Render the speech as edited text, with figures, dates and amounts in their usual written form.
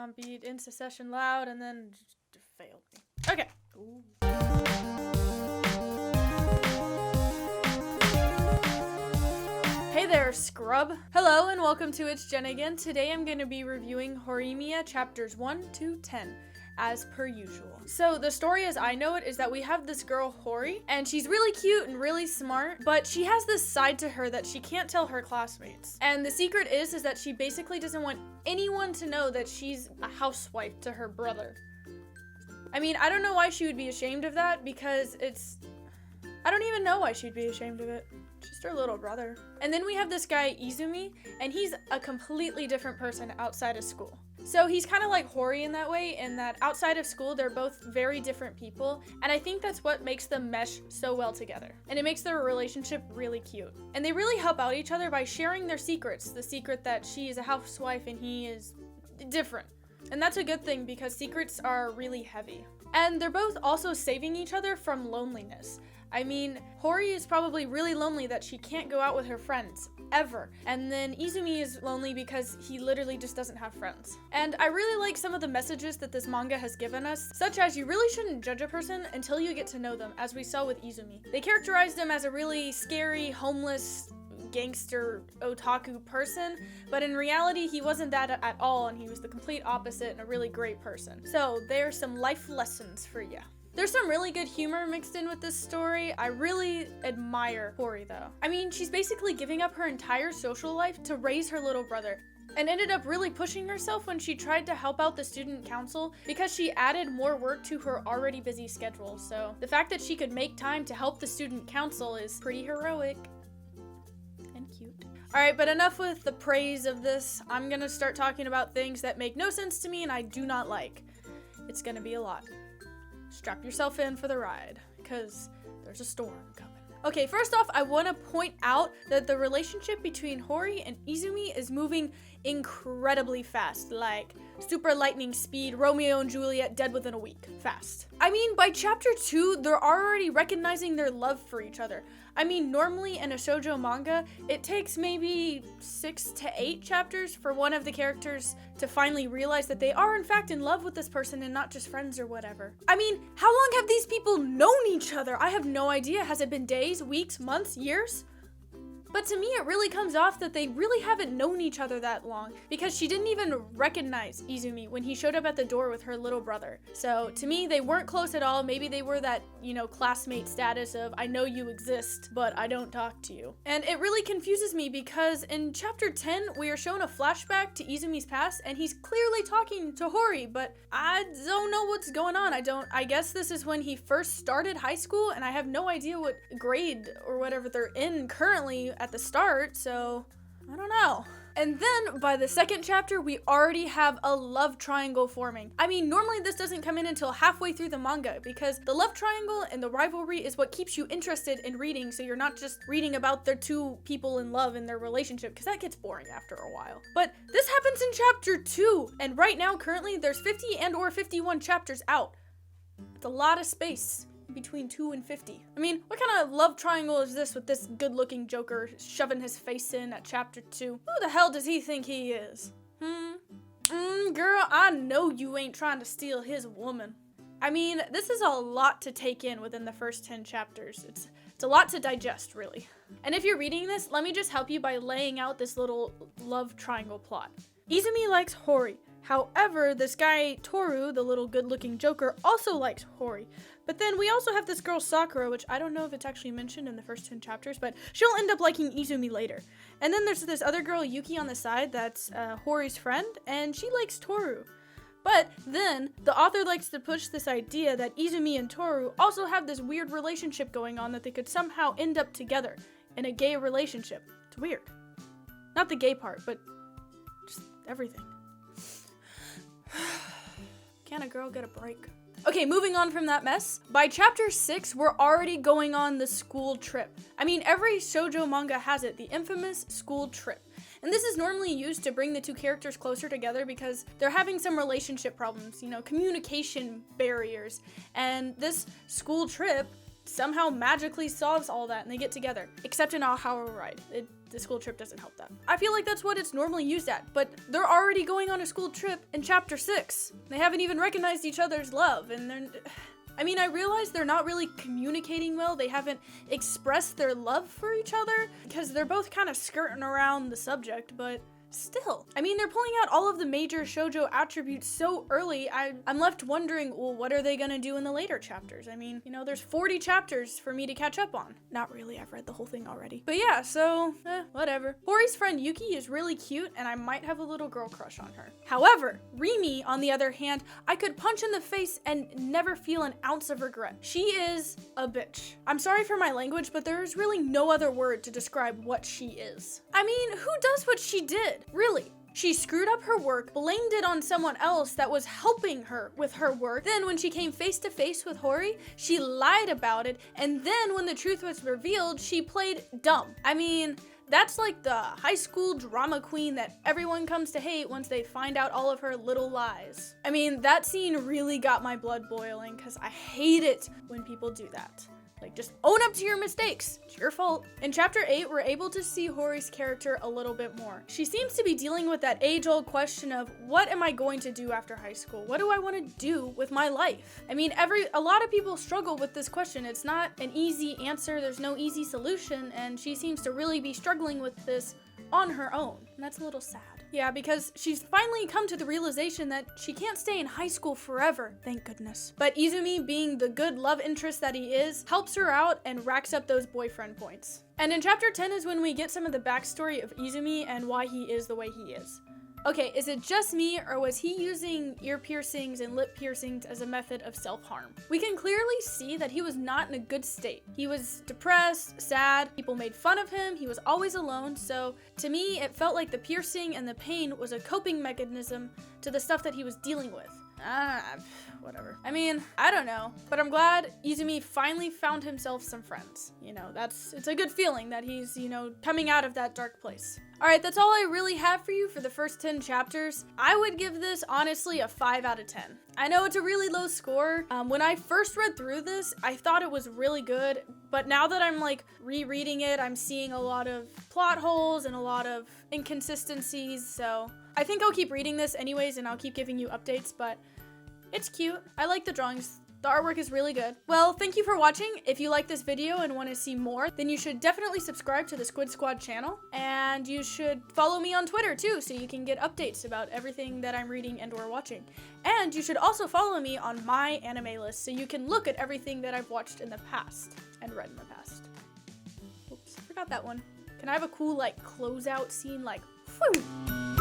Beat into session loud and then failed me. Okay. Ooh. Hey there, scrub. Hello and welcome to It's Jen again. Today I'm going to be reviewing Horimiya chapters 1 to 10. As per usual. So the story as I know it is that we have this girl Hori, and she's really cute and really smart, but she has this side to her that she can't tell her classmates. And the secret is that she basically doesn't want anyone to know that she's a housewife to her brother. I mean, I don't know why she would be ashamed of that, because I don't even know why she'd be ashamed of it. Just her little brother. And then we have this guy Izumi, and he's a completely different person outside of school. So he's kind of like Hori in that way, in that outside of school, they're both very different people, and I think that's what makes them mesh so well together. And it makes their relationship really cute. And they really help out each other by sharing their secrets. The secret that she is a housewife and he is different. And that's a good thing because secrets are really heavy. And they're both also saving each other from loneliness. I mean, Hori is probably really lonely that she can't go out with her friends, ever. And then Izumi is lonely because he literally just doesn't have friends. And I really like some of the messages that this manga has given us, such as you really shouldn't judge a person until you get to know them, as we saw with Izumi. They characterized him as a really scary, homeless, gangster, otaku person, but in reality, he wasn't that at all, and he was the complete opposite and a really great person. So there's some life lessons for you. There's some really good humor mixed in with this story. I really admire Hori though. I mean, she's basically giving up her entire social life to raise her little brother, and ended up really pushing herself when she tried to help out the student council because she added more work to her already busy schedule. So the fact that she could make time to help the student council is pretty heroic and cute. Alright, but enough with the praise of this. I'm gonna start talking about things that make no sense to me and I do not like. It's gonna be a lot. Strap yourself in for the ride, because there's a storm coming. Okay, first off, I want to point out that the relationship between Hori and Izumi is moving incredibly fast, like super lightning speed, Romeo and Juliet dead within a week, fast. I mean, by chapter 2, they're already recognizing their love for each other. I mean, normally in a shoujo manga, it takes maybe 6 to 8 chapters for one of the characters to finally realize that they are in fact in love with this person and not just friends or whatever. I mean, how long have these people known each other? I have no idea. Has it been days, weeks, months, years? But to me, it really comes off that they really haven't known each other that long, because she didn't even recognize Izumi when he showed up at the door with her little brother. So to me, they weren't close at all. Maybe they were that, classmate status of, I know you exist, but I don't talk to you. And it really confuses me because in chapter 10, we are shown a flashback to Izumi's past, and he's clearly talking to Hori, but I don't know what's going on. I guess this is when he first started high school, and I have no idea what grade or whatever they're in currently at the start, so I don't know. And then by the second chapter, we already have a love triangle forming. I mean, normally this doesn't come in until halfway through the manga, because the love triangle and the rivalry is what keeps you interested in reading, so you're not just reading about their two people in love and their relationship, because that gets boring after a while. But this happens in chapter 2, and right now currently there's 50 and or 51 chapters out. It's a lot of space between 2 and 50. I mean, what kind of love triangle is this with this good-looking Joker shoving his face in at chapter 2? Who the hell does he think he is? Girl, I know you ain't trying to steal his woman. I mean, this is a lot to take in within the first 10 chapters. It's a lot to digest, really. And if you're reading this, let me just help you by laying out this little love triangle plot. Izumi likes Hori. However, this guy Toru, the little good-looking Joker, also likes Hori. But then we also have this girl Sakura, which I don't know if it's actually mentioned in the first 10 chapters, but she'll end up liking Izumi later. And then there's this other girl, Yuki, on the side that's Hori's friend, and she likes Toru. But then the author likes to push this idea that Izumi and Toru also have this weird relationship going on, that they could somehow end up together in a gay relationship. It's weird. Not the gay part, but just everything. Can a girl get a break? Okay, moving on from that mess. By chapter 6, we're already going on the school trip. I mean, every shoujo manga has it, the infamous school trip. And this is normally used to bring the two characters closer together because they're having some relationship problems, communication barriers. And this school trip somehow magically solves all that and they get together. Except in a Ahara ride. The school trip doesn't help that. I feel like that's what it's normally used at, but they're already going on a school trip in chapter 6. They haven't even recognized each other's love, and I realize they're not really communicating well. They haven't expressed their love for each other because they're both kind of skirting around the subject, but still. They're pulling out all of the major shoujo attributes so early, I'm left wondering, well, what are they gonna do in the later chapters? There's 40 chapters for me to catch up on. Not really, I've read the whole thing already. But yeah, so, whatever. Hori's friend Yuki is really cute, and I might have a little girl crush on her. However, Rimi, on the other hand, I could punch in the face and never feel an ounce of regret. She is a bitch. I'm sorry for my language, but there's really no other word to describe what she is. Who does what she did? Really? She screwed up her work, blamed it on someone else that was helping her with her work. Then when she came face to face with Hori, she lied about it. And then when the truth was revealed, she played dumb. That's like the high school drama queen that everyone comes to hate once they find out all of her little lies. That scene really got my blood boiling because I hate it when people do that. Just own up to your mistakes. It's your fault. In chapter 8, we're able to see Hori's character a little bit more. She seems to be dealing with that age-old question of, what am I going to do after high school? What do I want to do with my life? A lot of people struggle with this question. It's not an easy answer. There's no easy solution, and she seems to really be struggling with this on her own, and that's a little sad. Yeah, because she's finally come to the realization that she can't stay in high school forever, thank goodness. But Izumi, being the good love interest that he is, helps her out and racks up those boyfriend points. And in chapter 10 is when we get some of the backstory of Izumi and why he is the way he is. Okay, is it just me, or was he using ear piercings and lip piercings as a method of self-harm? We can clearly see that he was not in a good state. He was depressed, sad, people made fun of him, he was always alone, so to me, it felt like the piercing and the pain was a coping mechanism to the stuff that he was dealing with. Whatever. I don't know, but I'm glad Izumi finally found himself some friends. It's a good feeling that he's, coming out of that dark place. Alright, that's all I really have for you for the first 10 chapters. I would give this, honestly, a 5 out of 10. I know it's a really low score. When I first read through this, I thought it was really good, but now that I'm, rereading it, I'm seeing a lot of plot holes and a lot of inconsistencies, so I think I'll keep reading this anyways, and I'll keep giving you updates, but it's cute. I like the drawings. The artwork is really good. Well, thank you for watching. If you like this video and want to see more, then you should definitely subscribe to the Squid Squad channel, and you should follow me on Twitter too, so you can get updates about everything that I'm reading and or watching. And you should also follow me on my anime list, so you can look at everything that I've watched in the past and read in the past. Oops, forgot that one. Can I have a cool, closeout scene, whew?